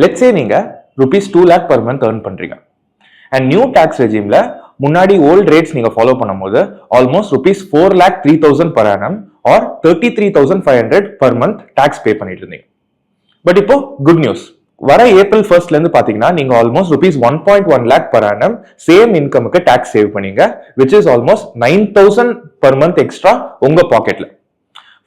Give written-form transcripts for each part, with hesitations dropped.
Let's say நீங்க ₹2 lakh per month earn பண்றீங்க. And new tax ரெஜிம்ல முன்னாடி ஓல்ட் ரேட்ஸ் நீங்க ஃபாலோ பண்ணும்போது almost ₹4,03,000 per annum or 33,500 per month tax pay பண்ணிட்டு இருந்தீங்க. பட் இப்போ குட் நியூஸ், வர April 1st இருந்து பாத்தீங்கன்னா நீங்க almost ₹1.1 lakh per annum same இன்கமுக்கு டாக்ஸ் சேவ் பண்ணீங்க, which is almost 9,000 per month extra உங்க பாக்கெட்ல.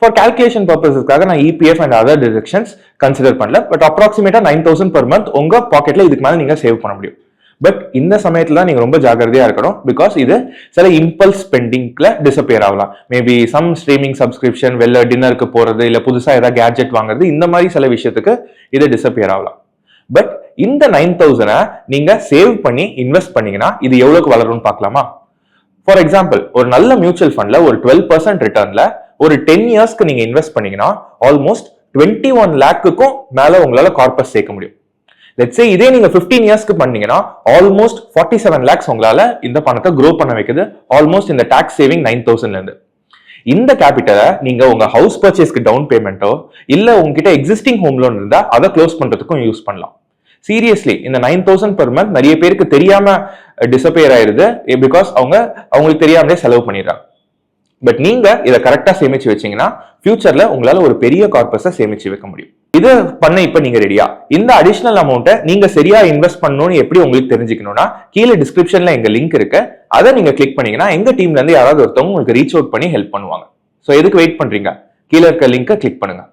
ஃபார் கால்குலேஷன் பர்பஸஸ்க்காக நான் EPF and other deductions consider பண்ணல, பட் அப்ராக்சிமேட்டா 9,000 per month உங்க பாக்கெட்ல இதுக்கு மேல நீங்க சேவ் பண்ண முடியும். பட் இந்த சமயத்துல நீங்க ரொம்ப ஜாகிரதையா இருக்கணும், பிகாஸ் இது சில இம்பல்ஸ் ஸ்பெண்டிங்ல டிசப்பியர் ஆகலாம். மேபி சம் ஸ்ட்ரீமிங் சப்ஸ்கிரிப்ஷன், வெளில டின்னருக்கு போறது, இல்ல புதுசா ஏதாவது கேட்ஜெட் வாங்குறது, இந்த மாதிரி சில விஷயத்துக்கு இது டிசப்பியர் ஆகலாம். பட் இந்த 9,000 நீங்க சேவ் பண்ணி இன்வெஸ்ட் பண்ணீங்கன்னா இது எவ்வளவுக்கு வளரும்னு பார்க்கலாமா? ஃபார் எக்ஸாம்பிள், ஒரு நல்ல மியூச்சுவல் ஃபண்ட்ல ஒரு 12% ரிட்டர்ன்ல ஒரு 10 இயர்ஸ்க்கு நீங்க இன்வெஸ்ட் பண்ணீங்கன்னா ஆல்மோஸ்ட் 21 lakhக்கும் மேல உங்களால கார்பஸ் சேர்க்க முடியும். லெட்ஸ் சே இதே நீங்க 15 இயர்ஸ்க்கு பண்ணீங்கன்னா ஆல்மோஸ்ட் 47 lakhs உங்களால இந்த பணத்தை க்ரோ பண்ண வைக்குது, ஆல்மோஸ்ட் இந்த டாக்ஸ் சேவிங் 9,000ல இருந்து. இந்த கேபிட்டலை நீங்க உங்க ஹவுஸ் பர்ச்சேஸ்க்கு டவுன் பேமெண்ட்டோ இல்ல உங்ககிட்ட எக்ஸிஸ்டிங் ஹோம் லோன் இருந்தா அதை க்ளோஸ் பண்றதுக்கும் யூஸ் பண்ணலாம். சீரியஸ்லி இந்த 9,000 per month நிறைய பேருக்கு தெரியாம டிசப்பியர் ஆயிருது, பிகாஸ் அவங்களுக்கு தெரியாமலே செலவு பண்ணிடுறாங்க. பட் நீங்க இதை கரெக்டா சேமிச்சு வச்சீங்கன்னா ஃபியூச்சர்ல உங்களால ஒரு பெரிய கார்பஸை சேமிச்சு வைக்க முடியும். இது பண்ண இப்ப நீங்க ரெடியா? இந்த அடிஷனல் அமௌண்ட்டை நீங்க சரியா இன்வெஸ்ட் பண்ணணும்னு எப்படி உங்களுக்கு தெரிஞ்சுக்கணும்னா கீழே டிஸ்கிரிப்ஷன்ல எங்க லிங்க் இருக்கு, அதை நீங்க கிளிக் பண்ணீங்கன்னா எங்க டீம்ல இருந்து யாராவது ஒருத்தவங்க உங்களுக்கு ரீச் அவுட் பண்ணி ஹெல்ப் பண்ணுவாங்க. ஸோ எதுக்கு வெயிட் பண்றீங்க? கீழே இருக்க லிங்கை கிளிக் பண்ணுங்க.